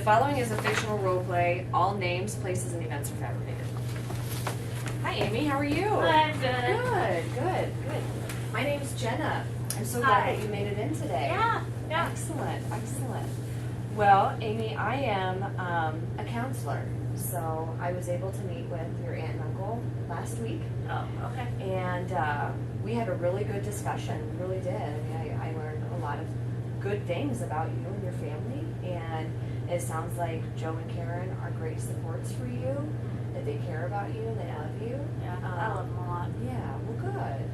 following is a fictional role play. All names, places, and events are fabricated. Hi, Amy. How are you? I'm good. Good. My name's Jenna. I'm so glad Hi. that you made it in today. Yeah. Excellent. Well, Amy, I am a counselor, so I was able to meet with your aunt and uncle last week, Oh, okay. and we had a really good discussion. We really did. I mean, I learned a lot of good things about you and your family, and it sounds like Joe and Karen are great supports for you, that they care about you, they love you. Yeah, I love them a lot. Yeah, well, good.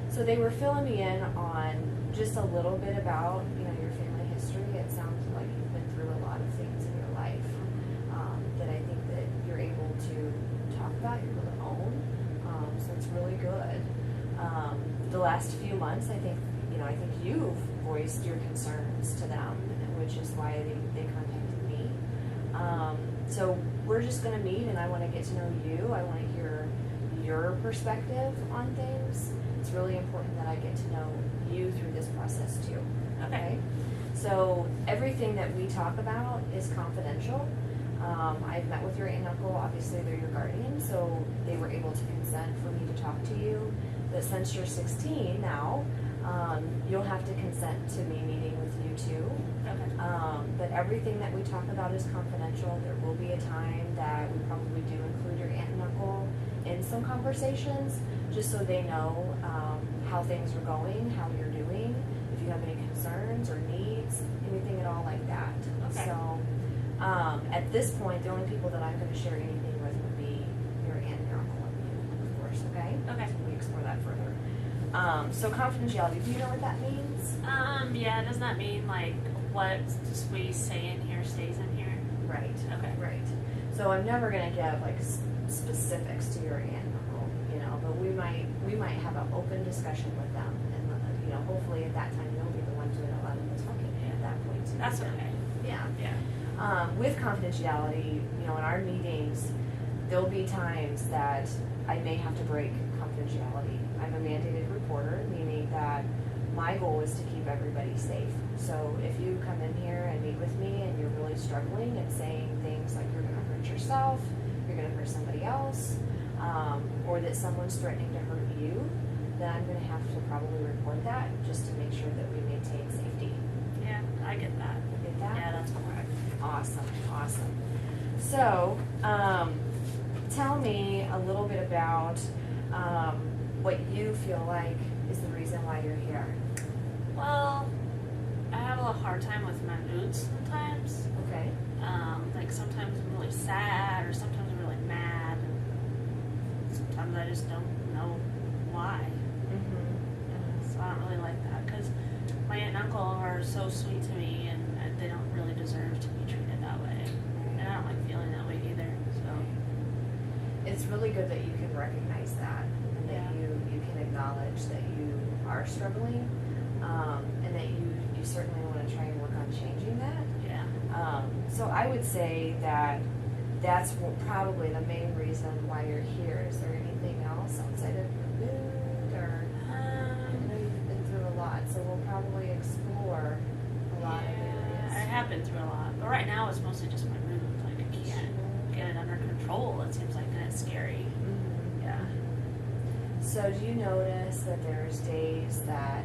So they were filling me in on just a little bit about, your family history. It sounds like you've been through a lot of things in your life that I think that you're able to talk about, you're able to own. So it's really good. The last few months, I think you've voiced your concerns to them, which is why they contacted me. So we're just going to meet, and I want to get to know you. I want to hear your perspective on things. It's really important that I get to know you through this process too. Okay? So everything that we talk about is confidential. I've met with your aunt and uncle. Obviously, they're your guardian, so they were able to consent for me to talk to you. But since you're 16 now, you'll have to consent to me meeting with you too. Okay. But everything that we talk about is confidential. There will be a time that we probably do include your aunt and uncle in some conversations, just so they know how things are going, how you're doing, if you have any concerns or needs, anything at all like that. Okay. So at this point, the only people that I'm going to share anything with would be your aunt and your uncle and you, of course, okay? Okay. So we explore that further. So confidentiality, do you know what that means? Yeah, doesn't that mean like what we say in here stays in here? Right. Okay. Right. So I'm never going to give like specifics to your aunt and uncle, but we might have an open discussion with them, and hopefully at that time you'll be the one doing a lot of the talking at that point too. That's okay. Yeah. Yeah. With confidentiality, in our meetings, there'll be times that I may have to break confidentiality. I'm a mandated reporter, meaning that my goal is to keep everybody safe. So if you come in here and meet with me and you're really struggling and saying things like you're going to hurt yourself, you're going to hurt somebody else, or that someone's threatening to hurt you, then I'm going to have to probably report that just to make sure that we maintain safety. Yeah, I get that. You get that? Yeah, that's correct. Awesome. So, tell me a little bit about what you feel like is the reason why you're here. Well, I have a hard time with my moods sometimes. Okay. Like sometimes I'm really sad, or sometimes I'm really mad, and sometimes I just don't know why. Mm-hmm. So I don't really like that, because my aunt and uncle are so sweet to me, and they don't really deserve to be treated that way. And I don't like feeling that way either. So It's really good that you can recognize that, and that you can acknowledge that you are struggling, and that you certainly want to try and work on changing that. yeah. So I would say that that's probably the main reason why you're here. Is there anything else outside of your mood, or I know you've been through a lot, so we'll probably explore a lot of areas. I have been through a lot, but right now it's mostly just my mood. Like I can't get it under control. It seems like, and it's scary. Mhm. Yeah. So do you notice that there's days that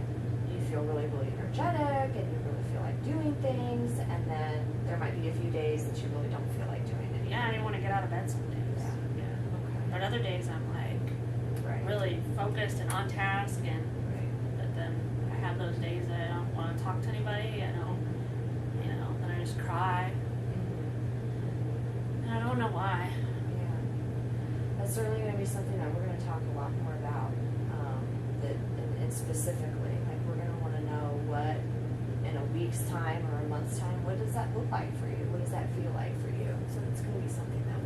you feel really, really energetic and you really feel like doing things, and then there might be a few days that you really don't feel like doing anything? Yeah, I didn't want to get out of bed some days. Yeah. Yeah. But other days I'm like Right. really focused and on task, and Right. but then I have those days that I don't want to talk to anybody. I don't, then I just cry. Mhm. And I don't know why. Yeah. That's certainly going to be something that we're going to talk a lot more about, and specifically, like we're going to want to know what, in a week's time or a month's time, what does that look like for you? What does that feel like for you? So it's going to be something that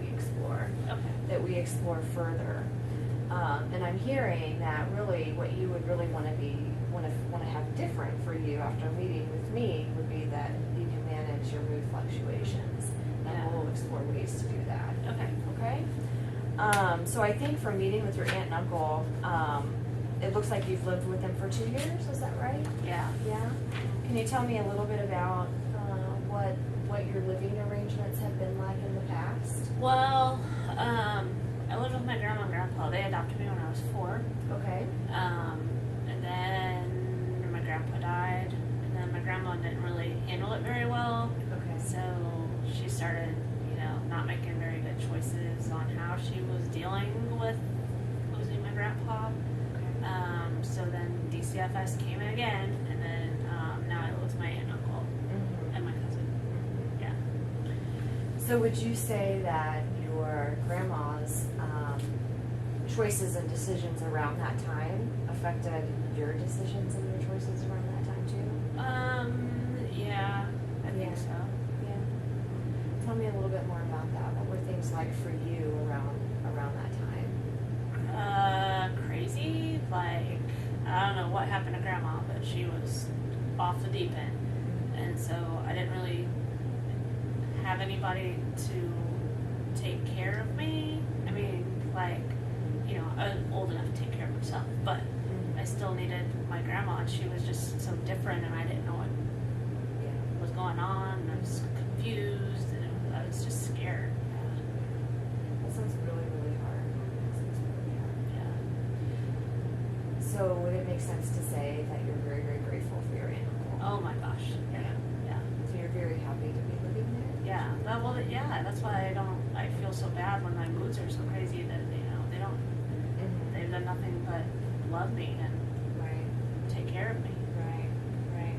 we explore further. And I'm hearing that really what you would really want to have different for you after meeting with me would be that you can manage your mood fluctuations, and we'll explore ways to do that. Okay. Okay. So I think from meeting with your aunt and uncle, it looks like you've lived with them for 2 years. Is that right? Yeah. Yeah. Can you tell me a little bit about what your living that been like in the past? Well, I lived with my grandma and grandpa. They adopted me when I was 4. Okay. And then my grandpa died, and then my grandma didn't really handle it very well. Okay. So she started, not making very good choices on how she was dealing with losing my grandpa. Okay. So then DCFS came in again, and then now I live with my aunt and uncle and my cousin. Yeah. So would you say that your grandma's choices and decisions around that time affected your decisions and your choices around that time too? Yeah, I think Yeah. so. Yeah. Tell me a little bit more about that. What were things like for you around that time? Crazy. Like, I don't know what happened to grandma, but she was off the deep end. And so I didn't really have anybody to take care of me. I mean, like, I was old enough to take care of myself, but I still needed my grandma, and she was just so different, and I didn't know what was going on, and I was confused, and I was just scared. That sounds really, really hard. Yeah. So would it make sense to say that you're very, very grateful for your aunt and uncle? Oh my gosh. Yeah. So you're very happy to be living there? Yeah. Yeah, that's why I feel so bad when my moods are so crazy that, they've done nothing but love me and take care of me. Right.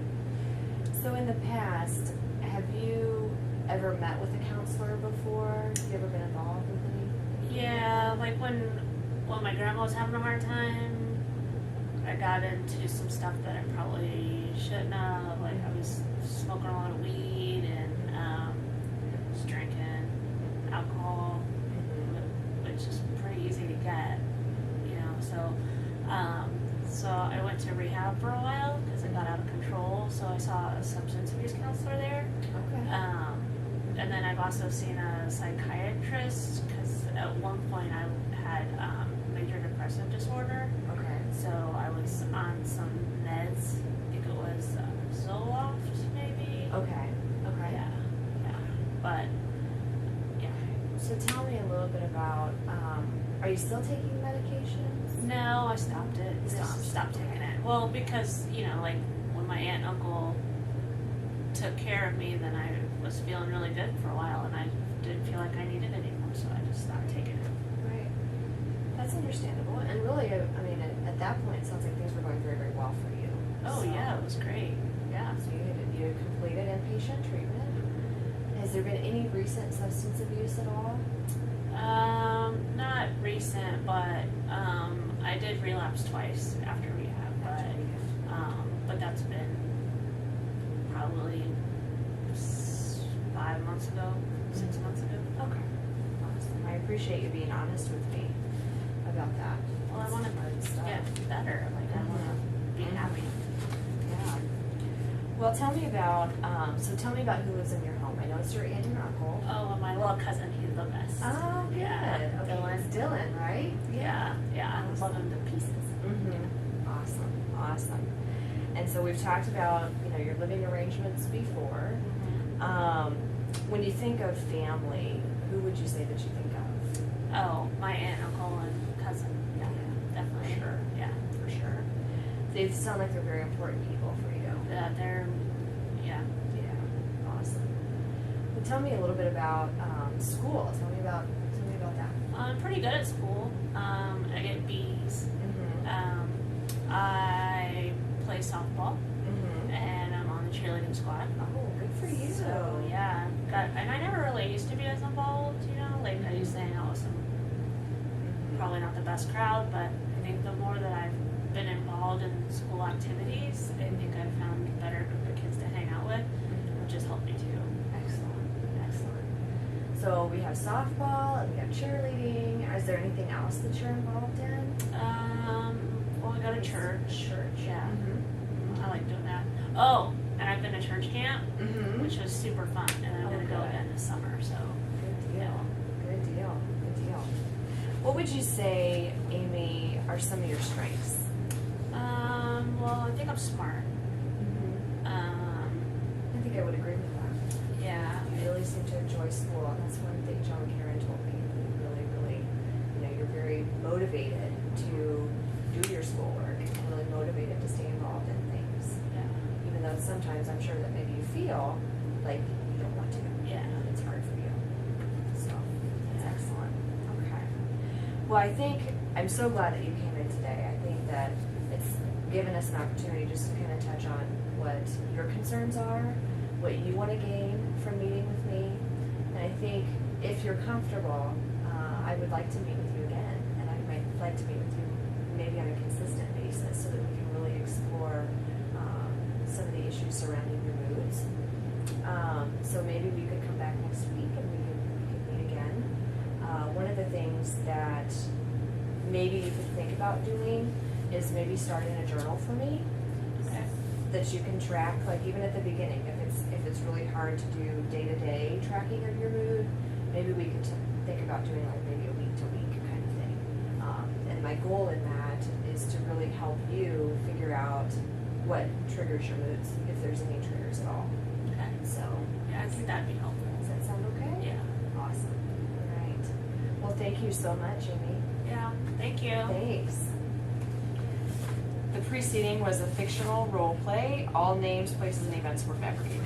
So in the past, have you ever met with a counselor before? Have you ever been involved with any? Yeah, like when my grandma was having a hard time, I got into some stuff that I probably shouldn't have. Like I was smoking a lot of weed and was drinking alcohol, which is pretty easy to get, So I went to rehab for a while because it got out of control. So I saw a substance abuse counselor there. Okay. And then I've also seen a psychiatrist because at one point I had major depressive disorder. Okay. So I was on some meds. I think it was Zoloft, maybe. Okay. Yeah. But yeah. So tell me a little bit about, are you still taking medications? No, I stopped it. Stopped. Taking it. Well, because, like when my aunt and uncle took care of me, then I was feeling really good for a while, and I didn't feel like I needed it anymore, so I just stopped taking it. Right. That's understandable. And really, I mean, at that point, it sounds like things were going very, very well for you. Oh, So- yeah, it was great. Yeah. So you had completed inpatient treatment. Has there been any recent substance abuse at all? Not recent, but I did relapse twice after rehab, but that's been probably 5 months ago, 6 months ago. Okay. Awesome. I appreciate you being honest with me about that. Well, I want to Hard stuff. get better. Like, I want to be happy. Yeah. Well, tell me about who lives in your home. I know it's your aunt and your uncle. Oh, and my little cousin, he's the best. Oh, good. Yeah, Okay, Dylan. it's Dylan, right? Yeah, I love him to pieces. Mm-hmm. Awesome. And so we've talked about, your living arrangements before. When you think of family, who would you say that you think of? Oh, my aunt, uncle, and cousin. Yeah, definitely. For sure. Yeah. For sure. They sound like they're very important people for you. They're, yeah. Yeah. Awesome. Well, tell me a little bit about school. Tell me about that. I'm pretty good at school. I get B's. I play softball, and I'm on the cheerleading squad. Oh, good for you. So yeah, and I never really used to be as involved. Like I used to hang out with some probably not the best crowd, but I think the more that I've been involved in school activities, I think I've found a better group of kids to hang out with, which has helped me too. Excellent. So we have softball and we have cheerleading. Is there anything else that you're involved in? Well, I go to church. Yeah. Mm-hmm. I like doing that. Oh, and I've been to church camp, Mm-hmm. which was super fun, and I'm gonna go good. again this summer. So Good deal. What would you say, Amy, are some of your strengths? well, I think I'm smart. I think I would agree with that. Yeah. You really seem to enjoy enjoy school, and that's one thing Joan Karen told me. You really, you're very motivated to do your schoolwork and really motivated to stay involved in things. Yeah. Even though sometimes I'm sure that maybe you feel like you don't want to. Yeah. And it's hard for you. So that's excellent. Okay. Well, I think I'm so glad that you came in today. I think that it's given us an opportunity just to kind of touch on what your concerns are, what you want to gain from meeting with me. And I think if you're comfortable, I would like to meet with you again. And I might like to meet with you maybe on a consistent basis so that we can really explore some of the issues surrounding your moods. So maybe we could come back next week and we could meet again. One of the things that maybe you could think about doing is maybe starting a journal for me. Okay. That you can track, like even at the beginning, if it's really hard to do day-to-day tracking of your mood, maybe we could think about doing like maybe a week-to-week kind of thing. And my goal in that is to really help you figure out what triggers your moods, if there's any triggers at all. Okay. So, Yeah, I think that'd be helpful. does that sound okay? Yeah. Awesome. All right. Well, thank you so much, Amy. Yeah. Thank you. Thanks. The preceding was a fictional role play. All names, places, and events were fabricated.